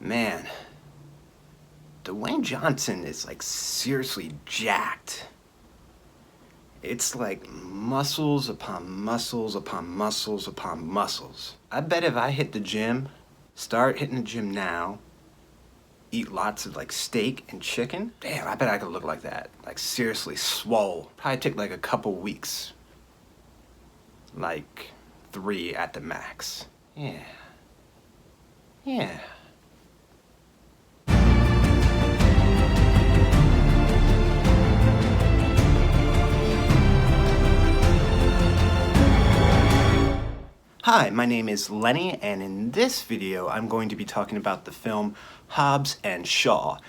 Man, Dwayne Johnson is like seriously jacked. It's like muscles upon muscles upon muscles upon muscles. I bet if I hit the gym, start hitting the gym now, eat lots of like steak and chicken, damn, I bet I could look like that. Like seriously swole. Probably take like a couple weeks. Like 3 at the max. Yeah. Yeah. Hi, my name is Lenny, and in this video I'm going to be talking about the film Hobbs and Shaw.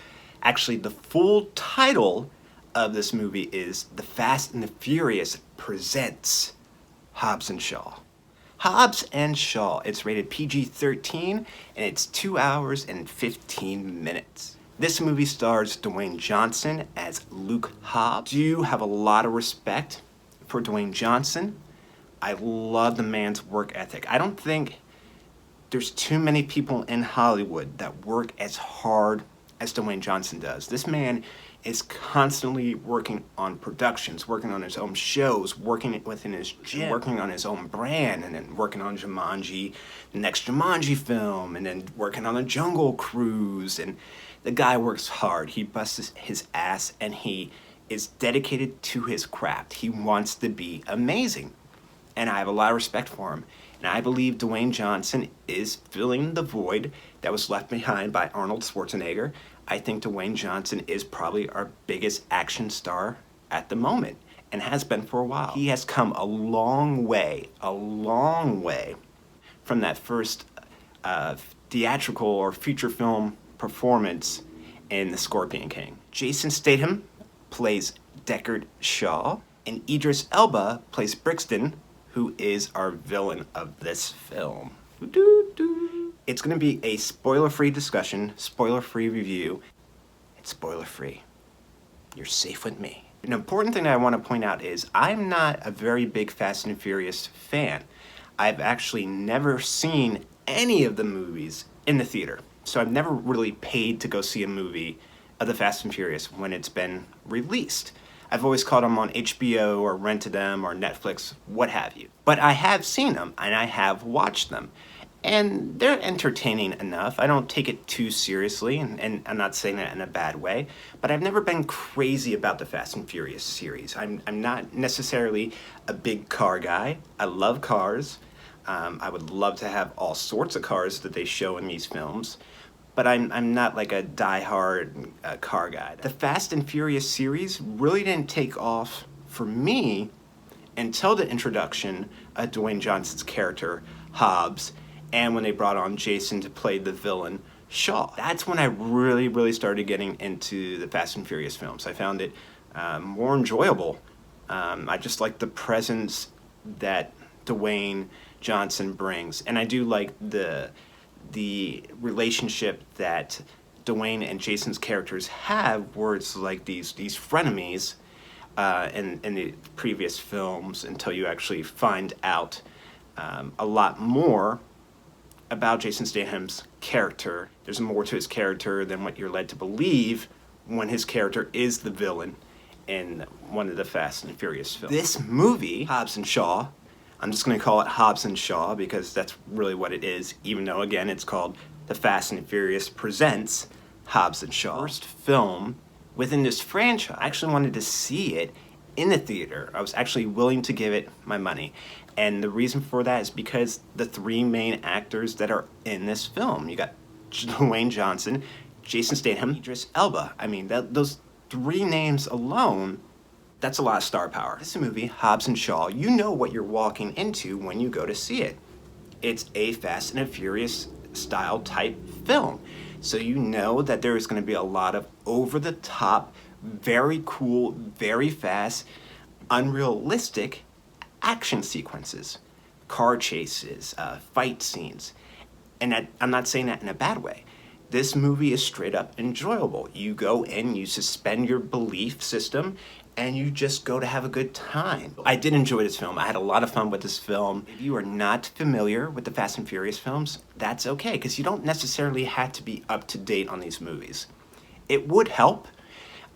Actually, the full title of this movie is The Fast and the Furious Presents Hobbs and Shaw. Hobbs and Shaw, it's rated PG-13 and it's 2 hours and 15 minutes. This movie stars Dwayne Johnson as Luke Hobbs. Do have a lot of respect for Dwayne Johnson. I love the man's work ethic. I don't think there's too many people in Hollywood that work as hard as Dwayne Johnson does. This man is constantly working on productions, working on his own shows, working within his gym, working on his own brand, and then working on Jumanji, the next Jumanji film, and then working on the Jungle Cruise. And the guy works hard. He busts his ass, and he is dedicated to his craft. He wants to be amazing. And I have a lot of respect for him. And I believe Dwayne Johnson is filling the void that was left behind by Arnold Schwarzenegger. I think Dwayne Johnson is probably our biggest action star at the moment, and has been for a while. He has come a long way from that first theatrical or feature film performance in The Scorpion King. Jason Statham plays Deckard Shaw, and Idris Elba plays Brixton, who is our villain of this film. It's going to be a spoiler-free discussion, spoiler-free review. It's spoiler-free. You're safe with me. An important thing that I want to point out is I'm not a very big Fast and Furious fan. I've actually never seen any of the movies in the theater. So I've never really paid to go see a movie of the Fast and Furious when it's been released. I've always caught them on HBO or rented them or Netflix, what have you. But I have seen them and I have watched them. And they're entertaining enough. I don't take it too seriously, and I'm not saying that in a bad way, but I've never been crazy about the Fast and Furious series. I'm not necessarily a big car guy. I love cars. I would love to have all sorts of cars that they show in these films. But I'm not like a die-hard car guy. The Fast and Furious series really didn't take off for me until the introduction of Dwayne Johnson's character, Hobbs, and when they brought on Jason to play the villain, Shaw. That's when I really started getting into the Fast and Furious films. I found it more enjoyable. I just like the presence that Dwayne Johnson brings. And I do like the relationship that Dwayne and Jason's characters have, where it's like these frenemies in the previous films, until you actually find out a lot more about Jason Statham's character. There's more to his character than what you're led to believe when his character is the villain in one of the Fast and Furious films. This movie, Hobbs and Shaw, I'm just going to call it Hobbs and Shaw because that's really what it is, even though, again, it's called The Fast and Furious Presents Hobbs and Shaw. First film within this franchise. I actually wanted to see it in the theater. I was actually willing to give it my money. And the reason for that is because the 3 main actors that are in this film. You got Dwayne Johnson, Jason Statham, Idris Elba. I mean, those 3 names alone, that's a lot of star power. This movie, Hobbs and Shaw, you know what you're walking into when you go to see it. It's a Fast and a Furious style type film. So you know that there is going to be a lot of over-the-top, very cool, very fast, unrealistic action sequences, car chases, fight scenes. And I'm not saying that in a bad way. This movie is straight up enjoyable. You go in, you suspend your belief system, and you just go to have a good time. I did enjoy this film. I had a lot of fun with this film. If you are not familiar with the Fast and Furious films, that's okay, because you don't necessarily have to be up to date on these movies. It would help,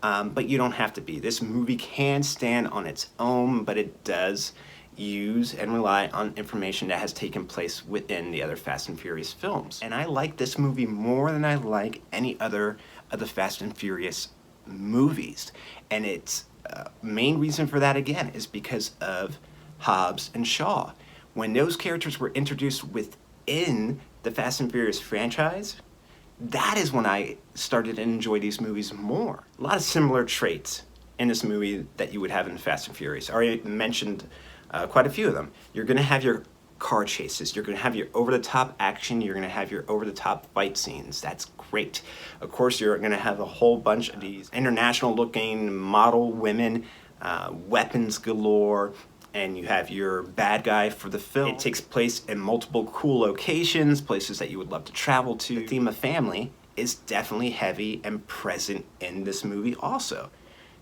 but you don't have to be. This movie can stand on its own, but it does use and rely on information that has taken place within the other Fast and Furious films. And I like this movie more than I like any other of the Fast and Furious movies. And its main reason for that, again, is because of Hobbs and Shaw. When those characters were introduced within the Fast and Furious franchise, that is when I started to enjoy these movies more. A lot of similar traits in this movie that you would have in Fast and Furious. I already mentioned quite a few of them. You're going to have your car chases. You're going to have your over-the-top action. You're going to have your over-the-top fight scenes. That's great. Of course, you're going to have a whole bunch of these international-looking model women, weapons galore, and you have your bad guy for the film. It takes place in multiple cool locations, places that you would love to travel to. The theme of family is definitely heavy and present in this movie also.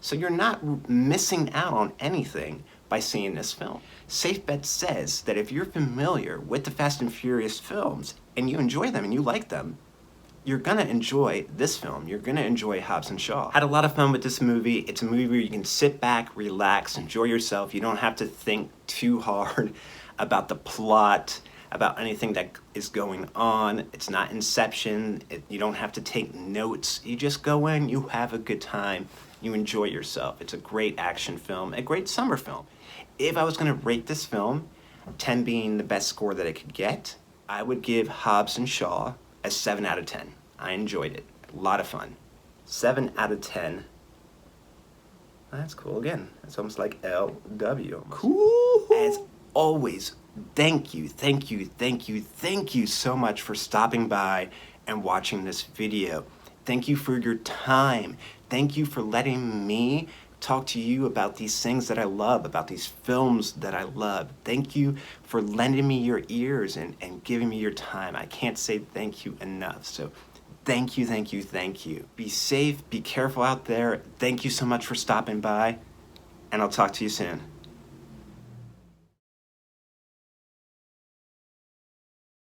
So you're not missing out on anything by seeing this film. Safe Bet says that if you're familiar with the Fast and Furious films and you enjoy them and you like them, you're gonna enjoy this film. You're gonna enjoy Hobbs and Shaw. Had a lot of fun with this movie. It's a movie where you can sit back, relax, enjoy yourself. You don't have to think too hard about the plot, about anything that is going on. It's not Inception. You don't have to take notes. You just go in, you have a good time, you enjoy yourself. It's a great action film, a great summer film. If I was gonna rate this film, 10 being the best score that it could get, I would give Hobbs and Shaw a 7 out of 10. I enjoyed it. A lot of fun. 7 out of 10. That's cool again. It's almost like LW. Cool. As always, thank you so much for stopping by and watching this video. Thank you for your time. Thank you for letting me talk to you about these things that I love, about these films that I love. Thank you for lending me your ears and giving me your time. I can't say thank you enough. So thank you. Be safe, be careful out there. Thank you so much for stopping by, and I'll talk to you soon.